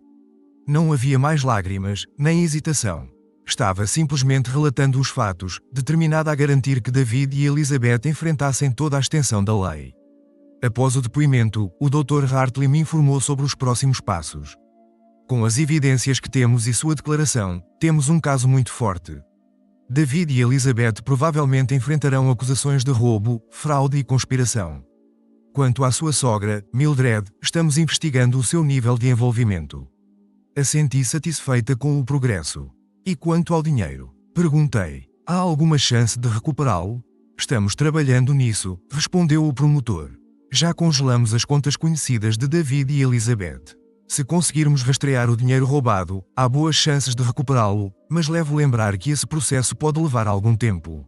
Não havia mais lágrimas, nem hesitação. Estava simplesmente relatando os fatos, determinada a garantir que David e Elizabeth enfrentassem toda a extensão da lei. Após o depoimento, o Dr. Hartley me informou sobre os próximos passos. Com as evidências que temos e sua declaração, temos um caso muito forte. David e Elizabeth provavelmente enfrentarão acusações de roubo, fraude e conspiração. Quanto à sua sogra, Mildred, estamos investigando o seu nível de envolvimento. Assenti satisfeita com o progresso. E quanto ao dinheiro? Perguntei. Há alguma chance de recuperá-lo? Estamos trabalhando nisso, respondeu o promotor. Já congelamos as contas conhecidas de David e Elizabeth. Se conseguirmos rastrear o dinheiro roubado, há boas chances de recuperá-lo, mas levo lembrar que esse processo pode levar algum tempo.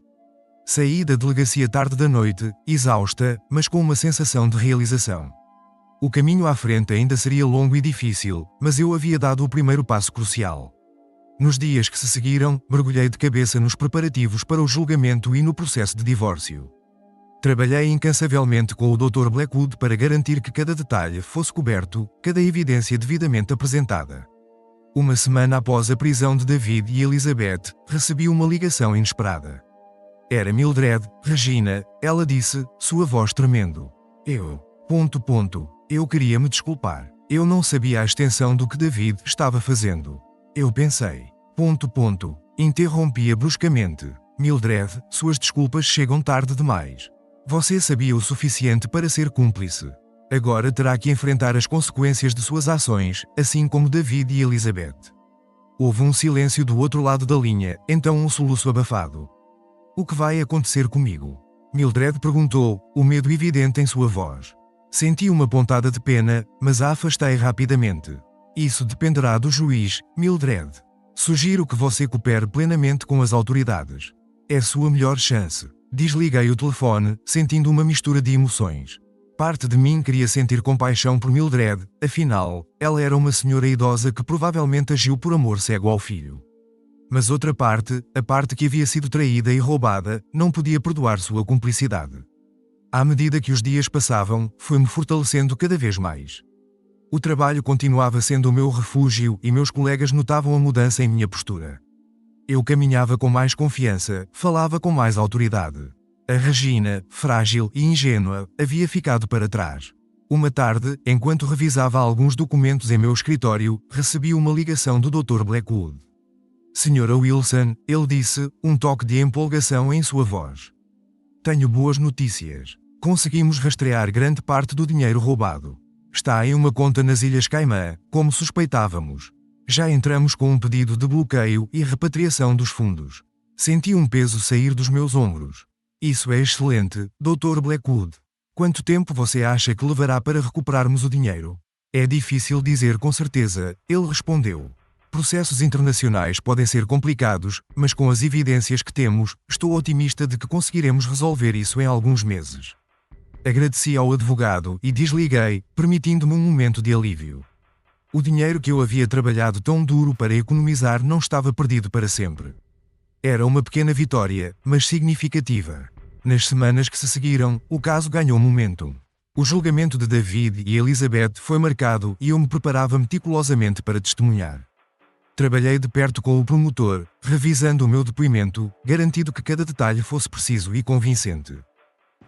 Saí da delegacia tarde da noite, exausta, mas com uma sensação de realização. O caminho à frente ainda seria longo e difícil, mas eu havia dado o primeiro passo crucial. Nos dias que se seguiram, mergulhei de cabeça nos preparativos para o julgamento e no processo de divórcio. Trabalhei incansavelmente com o Dr. Blackwood para garantir que cada detalhe fosse coberto, cada evidência devidamente apresentada. Uma semana após a prisão de David e Elizabeth, recebi uma ligação inesperada. Era Mildred, Regina, ela disse, sua voz tremendo. Eu queria me desculpar. Eu não sabia a extensão do que David estava fazendo. Eu pensei. Interrompi-a bruscamente. Mildred, suas desculpas chegam tarde demais. Você sabia o suficiente para ser cúmplice. Agora terá que enfrentar as consequências de suas ações, assim como David e Elizabeth. Houve um silêncio do outro lado da linha, então um soluço abafado. O que vai acontecer comigo? Mildred perguntou, o medo evidente em sua voz. Senti uma pontada de pena, mas a afastei rapidamente. Isso dependerá do juiz, Mildred. Sugiro que você coopere plenamente com as autoridades. É sua melhor chance. Desliguei o telefone, sentindo uma mistura de emoções. Parte de mim queria sentir compaixão por Mildred, afinal, ela era uma senhora idosa que provavelmente agiu por amor cego ao filho. Mas outra parte, a parte que havia sido traída e roubada, não podia perdoar sua cumplicidade. À medida que os dias passavam, fui-me fortalecendo cada vez mais. O trabalho continuava sendo o meu refúgio e meus colegas notavam a mudança em minha postura. Eu caminhava com mais confiança, falava com mais autoridade. A Regina, frágil e ingênua, havia ficado para trás. Uma tarde, enquanto revisava alguns documentos em meu escritório, recebi uma ligação do Dr. Blackwood. Sra. Wilson, ele disse, um toque de empolgação em sua voz. Tenho boas notícias. Conseguimos rastrear grande parte do dinheiro roubado. Está em uma conta nas Ilhas Caimã, como suspeitávamos. Já entramos com um pedido de bloqueio e repatriação dos fundos. Senti um peso sair dos meus ombros. Isso é excelente, Dr. Blackwood. Quanto tempo você acha que levará para recuperarmos o dinheiro? É difícil dizer com certeza, ele respondeu. Processos internacionais podem ser complicados, mas com as evidências que temos, estou otimista de que conseguiremos resolver isso em alguns meses. Agradeci ao advogado e desliguei, permitindo-me um momento de alívio. O dinheiro que eu havia trabalhado tão duro para economizar não estava perdido para sempre. Era uma pequena vitória, mas significativa. Nas semanas que se seguiram, o caso ganhou momentum. O julgamento de David e Elizabeth foi marcado e eu me preparava meticulosamente para testemunhar. Trabalhei de perto com o promotor, revisando o meu depoimento, garantindo que cada detalhe fosse preciso e convincente.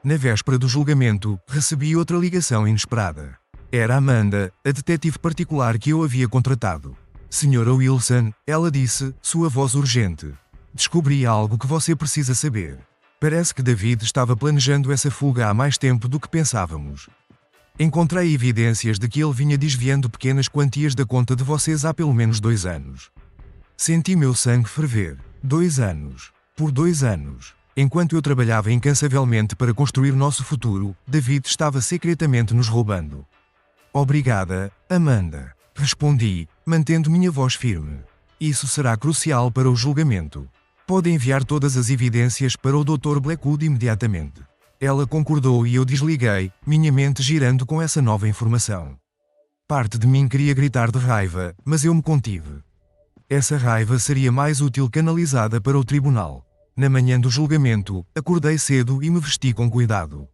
Na véspera do julgamento, recebi outra ligação inesperada. Era Amanda, a detetive particular que eu havia contratado. Sra. Wilson, ela disse, sua voz urgente. Descobri algo que você precisa saber. Parece que David estava planejando essa fuga há mais tempo do que pensávamos. Encontrei evidências de que ele vinha desviando pequenas quantias da conta de vocês há pelo menos 2 anos. Senti meu sangue ferver. 2 anos. Por 2 anos. Enquanto eu trabalhava incansavelmente para construir nosso futuro, David estava secretamente nos roubando. Obrigada, Amanda. Respondi, mantendo minha voz firme. Isso será crucial para o julgamento. Pode enviar todas as evidências para o Dr. Blackwood imediatamente. Ela concordou e eu desliguei, minha mente girando com essa nova informação. Parte de mim queria gritar de raiva, mas eu me contive. Essa raiva seria mais útil canalizada para o tribunal. Na manhã do julgamento, acordei cedo e me vesti com cuidado.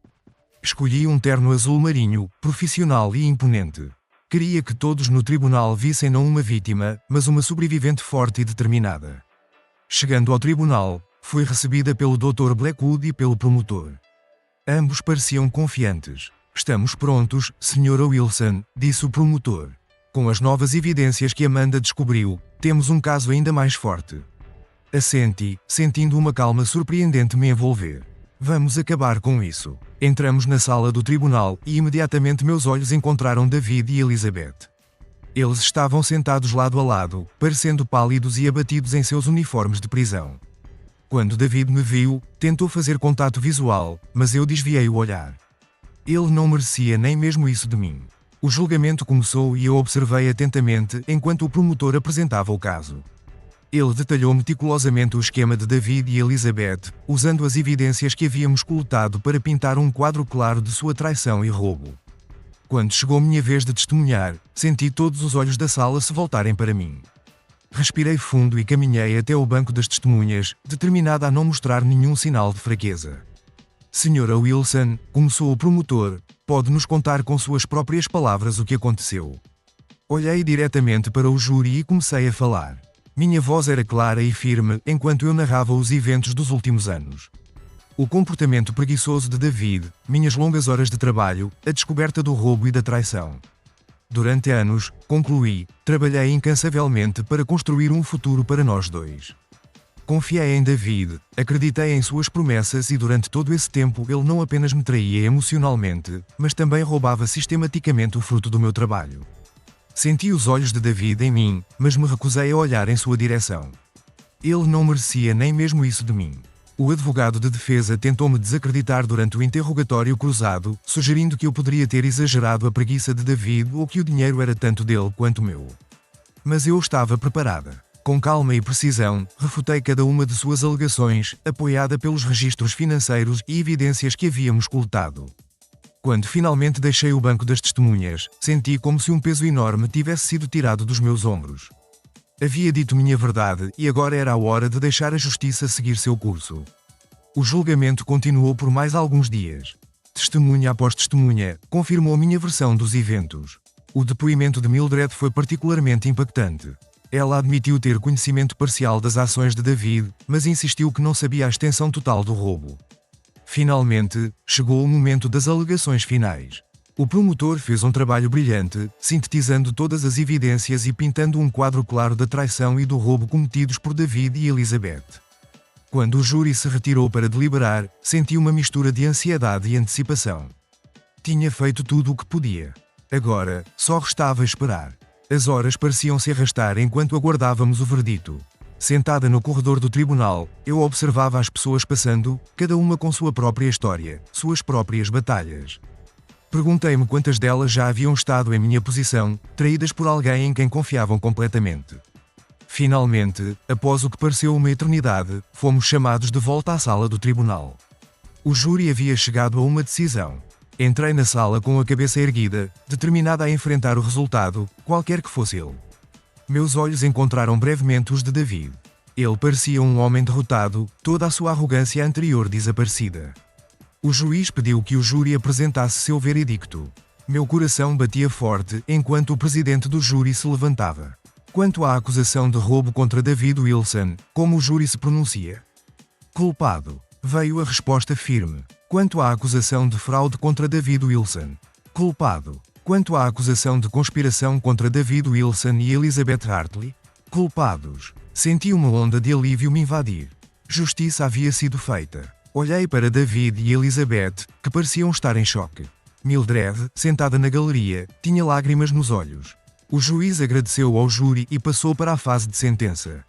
Escolhi um terno azul marinho, profissional e imponente. Queria que todos no tribunal vissem não uma vítima, mas uma sobrevivente forte e determinada. Chegando ao tribunal, fui recebida pelo Dr. Blackwood e pelo promotor. Ambos pareciam confiantes. Estamos prontos, Sra. Wilson, disse o promotor. Com as novas evidências que Amanda descobriu, temos um caso ainda mais forte. Assenti, sentindo uma calma surpreendente me envolver. Vamos acabar com isso. Entramos na sala do tribunal e imediatamente meus olhos encontraram David e Elizabeth. Eles estavam sentados lado a lado, parecendo pálidos e abatidos em seus uniformes de prisão. Quando David me viu, tentou fazer contato visual, mas eu desviei o olhar. Ele não merecia nem mesmo isso de mim. O julgamento começou e eu observei atentamente enquanto o promotor apresentava o caso. Ele detalhou meticulosamente o esquema de David e Elizabeth, usando as evidências que havíamos coletado para pintar um quadro claro de sua traição e roubo. Quando chegou minha vez de testemunhar, senti todos os olhos da sala se voltarem para mim. Respirei fundo e caminhei até o banco das testemunhas, determinada a não mostrar nenhum sinal de fraqueza. Sra. Wilson, começou o promotor, pode nos contar com suas próprias palavras o que aconteceu. Olhei diretamente para o júri e comecei a falar. Minha voz era clara e firme enquanto eu narrava os eventos dos últimos anos. O comportamento preguiçoso de David, minhas longas horas de trabalho, a descoberta do roubo e da traição. Durante anos, concluí, trabalhei incansavelmente para construir um futuro para nós dois. Confiei em David, acreditei em suas promessas e durante todo esse tempo ele não apenas me traía emocionalmente, mas também roubava sistematicamente o fruto do meu trabalho. Senti os olhos de David em mim, mas me recusei a olhar em sua direção. Ele não merecia nem mesmo isso de mim. O advogado de defesa tentou-me desacreditar durante o interrogatório cruzado, sugerindo que eu poderia ter exagerado a preguiça de David ou que o dinheiro era tanto dele quanto meu. Mas eu estava preparada. Com calma e precisão, refutei cada uma de suas alegações, apoiada pelos registros financeiros e evidências que havíamos coletado. Quando finalmente deixei o banco das testemunhas, senti como se um peso enorme tivesse sido tirado dos meus ombros. Havia dito minha verdade e agora era a hora de deixar a justiça seguir seu curso. O julgamento continuou por mais alguns dias. Testemunha após testemunha, confirmou minha versão dos eventos. O depoimento de Mildred foi particularmente impactante. Ela admitiu ter conhecimento parcial das ações de David, mas insistiu que não sabia a extensão total do roubo. Finalmente, chegou o momento das alegações finais. O promotor fez um trabalho brilhante, sintetizando todas as evidências e pintando um quadro claro da traição e do roubo cometidos por David e Elizabeth. Quando o júri se retirou para deliberar, senti uma mistura de ansiedade e antecipação. Tinha feito tudo o que podia. Agora, só restava esperar. As horas pareciam se arrastar enquanto aguardávamos o verdito. Sentada no corredor do tribunal, eu observava as pessoas passando, cada uma com sua própria história, suas próprias batalhas. Perguntei-me quantas delas já haviam estado em minha posição, traídas por alguém em quem confiavam completamente. Finalmente, após o que pareceu uma eternidade, fomos chamados de volta à sala do tribunal. O júri havia chegado a uma decisão. Entrei na sala com a cabeça erguida, determinada a enfrentar o resultado, qualquer que fosse ele. Meus olhos encontraram brevemente os de David. Ele parecia um homem derrotado, toda a sua arrogância anterior desaparecida. O juiz pediu que o júri apresentasse seu veredicto. Meu coração batia forte enquanto o presidente do júri se levantava. Quanto à acusação de roubo contra David Wilson, como o júri se pronuncia? Culpado. Veio a resposta firme. Quanto à acusação de fraude contra David Wilson? Culpado. Quanto à acusação de conspiração contra David Wilson e Elizabeth Hartley? Culpados. Senti uma onda de alívio me invadir. Justiça havia sido feita. Olhei para David e Elizabeth, que pareciam estar em choque. Mildred, sentada na galeria, tinha lágrimas nos olhos. O juiz agradeceu ao júri e passou para a fase de sentença.